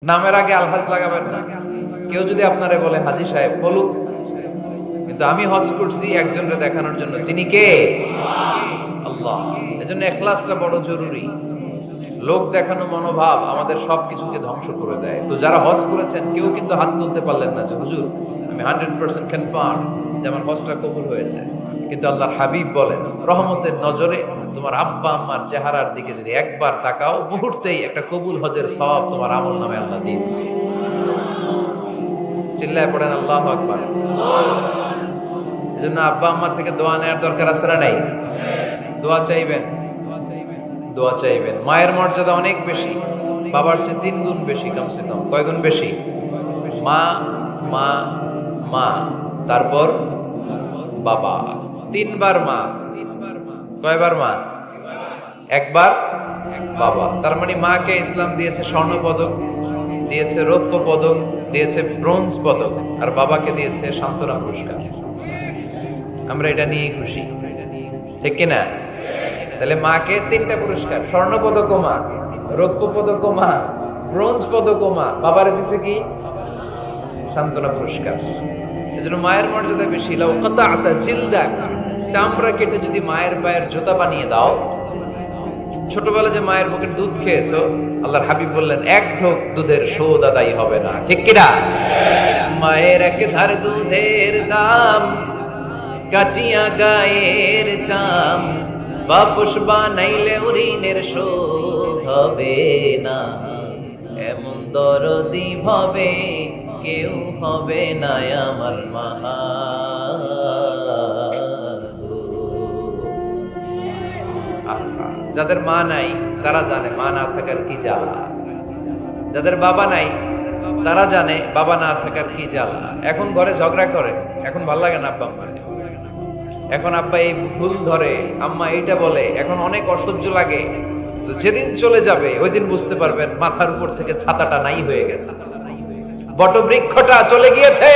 নামের আগে আলহাজ লাগাবেন না। কেউ যদি আপনারে বলে হাজী সাহেব বলুক, কিন্তু আমি হজ করছি একজনকে দেখানোর জন্য, তিনি কে? আল্লাহ। এজন্য ইখলাসটা বড় জরুরি। লোক দেখানো মনোভাব আমাদের সবকিছুকে ধ্বংস করে দেয়। তো যারা হজ করেছেন কেউ কিন্তু হাত তুলতে পারলেন না যে হুজুর আমি 100% কনফার্ম যে আমার হজটা কবুল হয়েছে। কিন্তু আল্লাহর হাবিব বলেন রহমতের নজরে তোমার আব্বা আম্মার চেহারার দিকে যদি একবার তাকাও, মুহূর্তেই একটা কবুল হজের সওয়াব তোমার আমল নামে আল্লাহ দিয়ে দিবে। চিল্লায় পড়েন আল্লাহু আকবার। এজন্য আব্বা আম্মা থেকে দোয়া নেওয়ার দরকার আছে না নাই? দোয়া চাইবেন, দোয়া চাইবেন। মায়ের মর্যাদা অনেক বেশি, বাবার চেয়ে 3 গুণ বেশি, কমসে কম। কয় গুণ বেশি? মা মা মা, তারপর বাবা। 3 বার মা। কয়বার মা? একবার বাবা। তার মানে মাকে ইসলাম দিয়েছে স্বর্ণ পদক, দিয়েছে রৌপ্য পদক, দিয়েছে ব্রোঞ্জ পদক, আর বাবাকে দিয়েছে সান্ত্বনা পুরস্কার। আমরা এটা নিয়ে খুশি, ঠিক কিনা? তাহলে মাকে 3টা পুরস্কার, স্বর্ণ পদক মা, রৌপ্য পদক মা, ব্রোঞ্জ পদক মা, বাবারে দিছে কি? সান্ত্বনা পুরস্কার। এজন্য মায়ের মর্যাদা বেশি। লাউ কাতাআতা জিলদাক, চামড়া কেটে যদি মায়ের পায়ের জুতা বানিয়ে দাও। ছোটবেলা যে মায়ের বুকের দুধ খেয়েছো, আল্লাহর হাবিব বললেন 1 ঢোক দুধের শোধ আদায় হবে না, ঠিক কিনা? মায়ের এক ধার দুধের দাম, কাটিয়া গায়ের চাম, বাপস বানাইলে ঋণের শোধ হবে না। এমন দরদি ভাবে কেউ হবে না আমার মা। যাদের মা নাই তারা জানে মা না থাকার কি জ্বালা। যাদের বাবা নাই তারা জানে বাবা না থাকার কি জ্বালা। এখন ঘরে ঝগড়া করে, এখন ভাল লাগে না আব্বা আম্মার, এখন আব্বা এই ভুল ধরে, আম্মা এইটা বলে, এখন অনেক অসহ্য লাগে। তো যেদিন চলে যাবে ওই দিন বুঝতে পারবেন মাথার উপর থেকে ছাতাটা নাই হয়ে গেছে, বটবৃক্ষটা চলে গিয়েছে,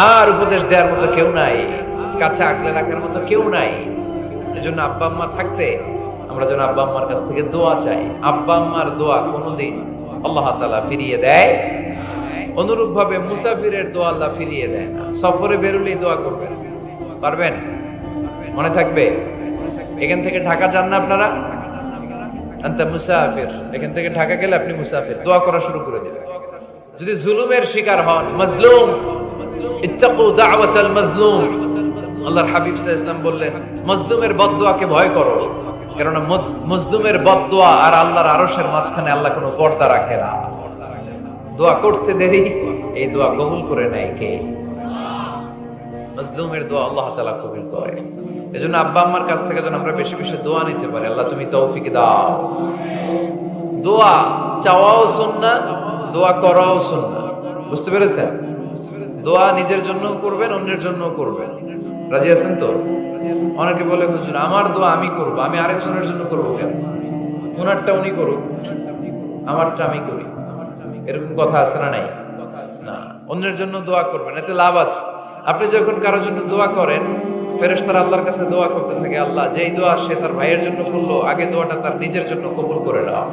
আর উপদেশ দেওয়ার মতো কেউ নাই, কাছে আগলে রাখার মতো কেউ নাই। এজন্য আব্বা আম্মা থাকতে আমরা যেন আব্বা আম্মার কাছ থেকে দোয়া চাই। আব্বা আম্মার দোয়া কোনোদিন আল্লাহ তাআলা ফিরিয়ে দেয়। অনুরূপ ভাবে মুসাফিরের দোয়া আল্লাহ ফিরিয়ে দেয় না। সফরে বেরোলেই দোয়া করবেন, পারবেন? মনে থাকবে? এখান থেকে ঢাকা যান না আপনারা? আনতা মুসাফির, এখান থেকে ঢাকা গেলে আপনি মুসাফির, দোয়া করা শুরু করে দিবেন। যদি জুলুমের শিকার হন, মাজলুম, ইত্তাকু দাওয়াতাল মাজলুম, আল্লাহর হাবিব সাল্লাল্লাহু আলাইহি ওয়াসাল্লাম বললেন মাজলুমের বদদোয়াকে ভয় করো, কারণ মাজলুমের বদদোয়া আর আল্লাহর আরশের মাঝখানে আল্লাহ কোনো পর্দা রাখে না। দোয়া করতে দেরি, এই দোয়া কবুল করে নেয় কে? মাজলুমের দোয়া আল্লাহ তাআলা কবুল করে। এজন্য আব্বা আম্মার কাছ থেকে যেন আমরা বেশি বেশি দোয়া নিতে পারি। আল্লাহ তুমি তৌফিক দাও। দোয়া চাওয়াও সুন্নাহ, দোয়া করাও সুন্নাহ। বুঝতে পেরেছেন? দোয়া নিজের জন্যও করবেন, অন্যের জন্যও করবেন। রাজি আছেন তো? অনেকে বলে হুজুর আমার দোয়া আমি করব, আমি আরেকজনের জন্য করব কেন? ওনারটা উনি করুক, আমারটা আমি করি, এরকম কথা আছে না নাই? না, অন্যের জন্য দোয়া করবেন, এতে লাভ আছে। আপনি যখন কারোর জন্য দোয়া করেন, ফেরেশতারা আল্লাহর কাছে দোয়া করতে থাকে, আল্লাহ যেই দোয়া সে তার ভাইয়ের জন্য করলো, আগে দোয়াটা তার নিজের জন্য কবুল করে নাও।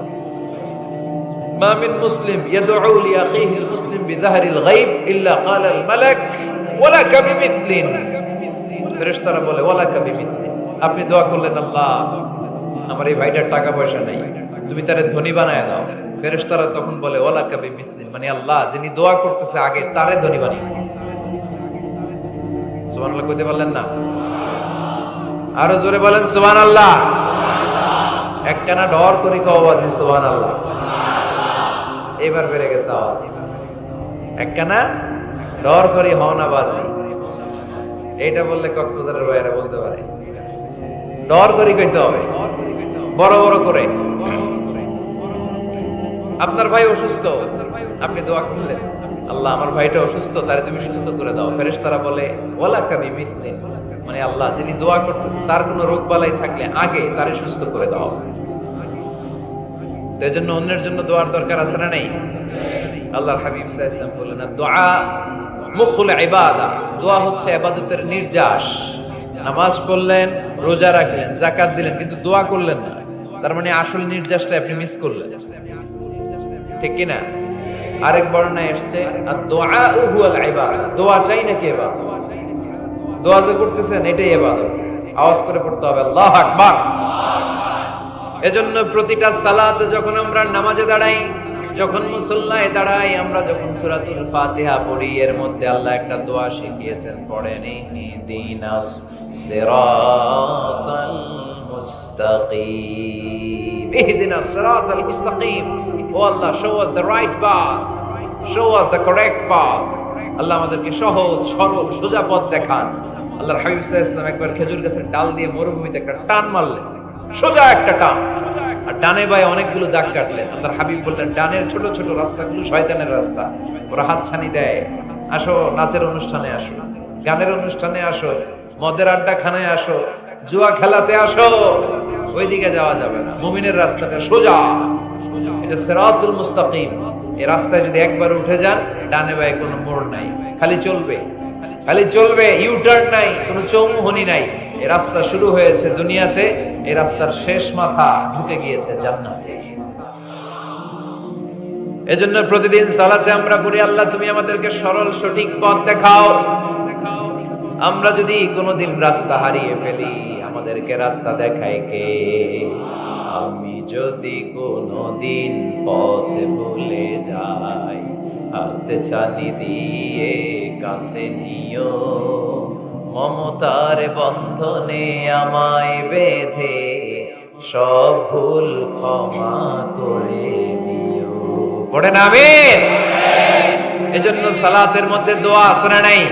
মা মিন মুসলিম ইয়াদউ লিআখিহিল মুসলিম বিযাহরিল গায়ব ইল্লা ক্বালাল মালাক ওয়ালাকা বিমিসলিন। ফেরেশতারা বলে ওয়ালাকা বিমিসলিন, আপনি দোয়া করলেন আল্লাহ আমার এই ভাইটার টাকা পয়সা নাই, তুমি তারে ধনী বানায় দাও। ফেরেশতারা তখন বলে ওয়ালাকা বিমিসলিন, মানে আল্লাহ যিনি দোয়া করতেছে আগে তারে ধনী বানিয়ে দাও। সুবহানাল্লাহ কইতে পারলেন না? আরো জোরে বলেন সুবহানাল্লাহ। একখানা ডর করি কওয়াজি সুবহানাল্লাহ। এবার বেড়ে গেছে আওয়াজ। একখানা ডর করি হওনাবাজি, এইটা বললে কক্সবাজারের বাইরে বলতে পারে। ডর করি কইতে হবে, বড় বড় করে। আপনার ভাই অসুস্থ, আপনি দোয়া করলেন আল্লাহ আমার ভাইটা অসুস্থ, তারে তুমি সুস্থ করে দাও। ফেরেশতারা বলে ওয়ালাকা বিমিসলিন, মানে আল্লাহ যিনি দোয়া করতেছে তার কোনো রোগ বালাই থাকলে আগে তারে সুস্থ করে দাও। তো এজন্য অন্যের জন্য দোয়ার দরকার আছে না নেই? আল্লাহর হাবিব সাল্লাল্লাহু আলাইহি ওয়াসাল্লাম বলেন দোয়া মুখুল ইবাদা, দোয়া হচ্ছে ইবাদতের নির্যাস। নামাজ পড়লেন, রোজা রাখলেন, যাকাত দিলেন, কিন্তু দোয়া করলেন না, তার মানে আসল নির্যাসটা আপনি মিস করলেন। ঠিক কি না? আরেক বর্ণনায় এসেছে আর দুআউ হুয়াল ইবাদা, দোয়াটাই নাকি ইবাদত। দোয়া যে করতেছেন এটাই ইবাদত। আওয়াজ করে পড়তে হবে আল্লাহু আকবার। এজন্য প্রতিটা সালাতে যখন আমরা নামাজে দাঁড়াই, যখন মুসল্লায় দাঁড়াই, আমরা যখন সূরাতুল ফাতিহা পড়ি, এর মধ্যে আল্লাহ একটা দোয়া শিখিয়েছেন, পড়েন ইহদিনাস সিরাতাল মুস্তাকিম। ইহদিনাস সিরাতাল মুস্তাকিম, ও Allah, show us the right path, show us the correct path. Allah আমাদেরকে সহজ সরল সোজা পথ দেখান। আল্লাহর হাবিব সাল্লাল্লাহু আলাইহি ওয়াসাল্লাম একবার খেজুর গাছের ডাল দিয়ে মরুভূমিতে একটা টান মারলেন, সোজা একটা টান, আর ডানে বায়ে অনেকগুলো দাগ কাটলেন। আল্লাহর হাবিব বললেন, ডানের ছোট ছোট রাস্তাগুলো শয়তানের রাস্তা, ওরা হাতছানি দেয়। আসো নাচের অনুষ্ঠানে আসো, গানের অনুষ্ঠানে আসো, মদের আড্ডা খানায় আসো, জুয়া খেলাতে আসো, ওইদিকে যাওয়া যাবে না। মুমিনের রাস্তাটা সোজা, এটা সিরাতুল মুস্তাকিম। এই রাস্তায় যদি একবার উঠে যান, ডানে বায়ে কোনো মোড় নাই, খালি চলবে, খালি চলবে, ইউটার্ন নাই, কোনো চৌমুহনী নাই। এই রাস্তা শুরু হয়েছে দুনিয়াতে, এই রাস্তার শেষ মাথা ঢুকে গিয়েছে জান্নাতে। এজন্য প্রতিদিন সালাতে আমরা বলি, আল্লাহ তুমি আমাদেরকে সরল সঠিক পথ দেখাও। আমরা যদি কোনোদিন রাস্তা হারিয়ে ফেলি, আমাদেরকে রাস্তা দেখায় কে? আমি যদি কোনোদিন পথ ভুলে যাই, হাত ছানি দিয়ে কাছে নিও, মমতার বন্ধনে আমায় বেঁধে সব ভুল ক্ষমা করে দিও। পড়েন আমিন। এজন্য সালাতের মধ্যে দোয়া আছে না নাই?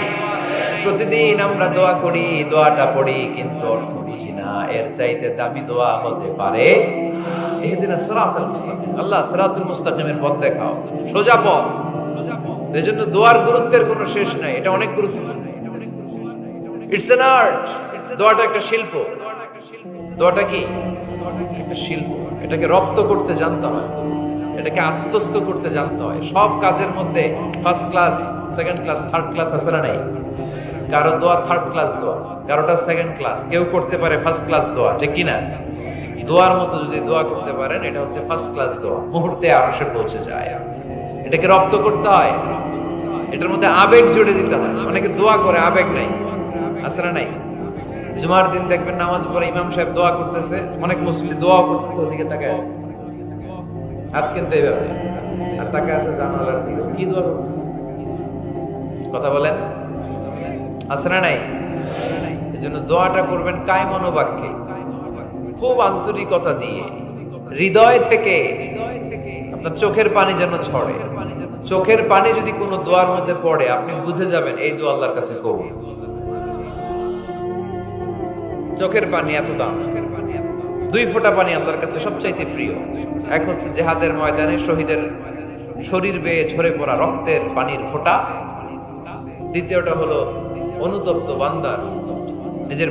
প্রতিদিন আমরা দোয়া করি, দোয়াটা পড়ি, কিন্তু অর্থ বুঝি না। এর চাইতে দামি দোয়া হতে পারে ইহদিনাস সিরাতাল মুস্তাকিম, আল্লাহ সিরাতুল মুস্তাকিমের পথ দেখাও, সোজা পথ। এজন্য দোয়ার গুরুত্বের কোনো শেষ নাই, এটা অনেক গুরুত্বপূর্ণ। ইটস অ্যান আর্ট, দোয়াটা একটা শিল্প। দোয়াটা কি? একটা শিল্প। এটাকে রপ্ত করতে জানতে হয়, এটাকে আত্মস্থ করতে জানতে হয়। সব কাজের মধ্যে first class, second class, third class আছে না নাই? কারো দোয়া থার্ড ক্লাস দোয়া, কারোটা সেকেন্ড ক্লাস, কেউ করতে পারে ফার্স্ট ক্লাস দোয়া, ঠিক কি না? দোয়ার মতো যদি দোয়া করতে পারেন, এটা হচ্ছে ফার্স্ট ক্লাস দোয়া, মুহূর্তে আরশে পৌঁছে যায়। এটাকে রপ্ত করতে হয়, এটার মধ্যে আবেগ জুড়ে দিতে হয়। অনেকে দোয়া করে আবেগ নাই, আছে না নাই? জুমার দিন দেখবেন নামাজ পড়ে ইমাম সাহেব দোয়া করতেছে, অনেক মুসল্লি দোয়া করতেছে, ওদিকে তাকায় আছে, হাত কিন্তু এইভাবে, আর তাকায় আছে জানালার দিকে, কি দোয়া করতেছে? কথা বলেন, আছে না নাই? এজন্য দোয়াটা করবেন কায় মনোবাক্যে, খুব আন্তরিকতা দিয়ে, হৃদয় থেকে। আপনার চোখের পানি যেন ঝরে। চোখের পানি যদি কোনো দোয়ার মধ্যে পড়ে, আপনি বুঝে যাবেন এই দোয়া আল্লাহর কাছে কবুল। চোখের পানি এত দাম। দুই ফোঁটা পানি আল্লাহর কাছে সবচাইতে প্রিয়। এক হচ্ছে জিহাদের ময়দানে শহীদের শরীর বেয়ে ঝরে পড়া রক্তের পানির ফোঁটা। দ্বিতীয়টা হলো অনুতপ্ত বান্দার নিজের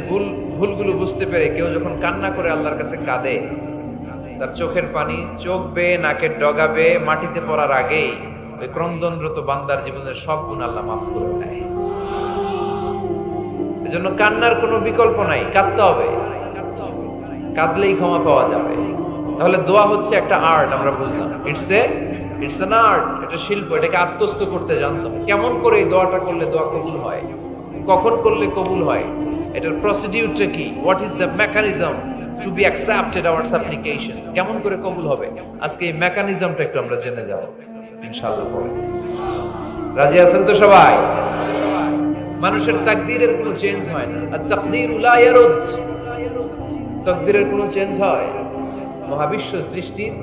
ভুলগুলো বুঝতে পেরে কেউ যখন কান্না করে আল্লাহর কাছে কাঁদে, তার চোখের পানি চোখ বেয়ে নাকের ডগা বেয়ে মাটিতে পড়ার আগেই ওই ক্রন্দনরত বান্দার জীবনের সব গুণ আল্লাহ মাফ করে দেয়। এজন্য কান্নার কোনো বিকল্প নাই, কাঁদতে হবে, কাঁদলেই ক্ষমা পাওয়া যাবে। তাহলে দোয়া হচ্ছে একটা আর্ট, আমরা বুঝলাম। ইটস অ্যান আর্ট, এটা শিল্প। এটাকে আত্মস্থ করতে জানতে হবে। কেমন করে এই দোয়াটা করলে দোয়া কবুল হয়, কখন করলে কবুল হয়, এটার প্রসিডিউরটা কি, what is the mechanism two be accepted hour সাপ্লিকেশন, কেমন করে কবুল হবে, আজকে এই মেকানিজমটা একটু আমরা জেনে যাব ইনশাআল্লাহ। পরে রাজি আছেন তো সবাই? মানুষের তাকদীরের কোনো চেঞ্জ হয় না। আর তাকদীরু লা ইয়ারুদ, তাকদীরের কোনো চেঞ্জ হয়? মহাবিশ্ব সৃষ্টির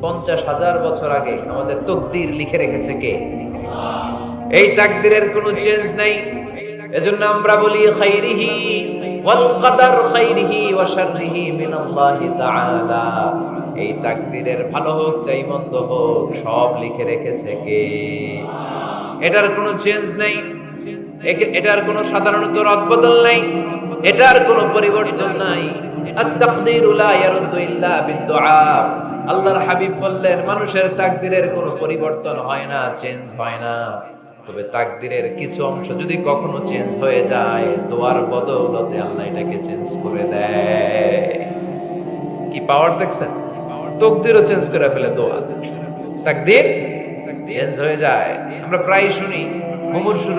50,000 বছর আগে আমাদের তাকদীর লিখে রেখেছে কে? এই তাকদীরের কোনো চেঞ্জ নাই। এজন্য আমরা বলি খাইরিহি ওয়াল কদর, খাইরিহি ওয়া শাররিহি মিনাল্লাহি তাআলা। এই তাকদীরের ভালো হোক চাই মন্দ হোক, সব লিখে রেখেছে কে? এটার কোনো চেঞ্জ নাই, এটার কোনো সাধারণত রদবদল নাই, এটার কোনো পরিবর্তন নাই। আত-তাকদীরু লা ইয়ারুদ্দু ইল্লা বিদ-দুআ। আল্লাহর হাবিব বললেন, মানুষের তাকদীরের কোনো পরিবর্তন হয় না, চেঞ্জ হয় না। তবে তাকদীরের কিছু অংশ যদি কখনো চেঞ্জ হয়ে যায়, দোয়ার বদৌলতে আল্লাহ এটাকে চেঞ্জ করে দেয়। কি পাওয়ার দেখছেন? তাকদীরও চেঞ্জ করে ফেলে দোয়া। তাকদীর চেঞ্জ হয়ে যায়। আমরা প্রায় শুনি মুমূর্ষু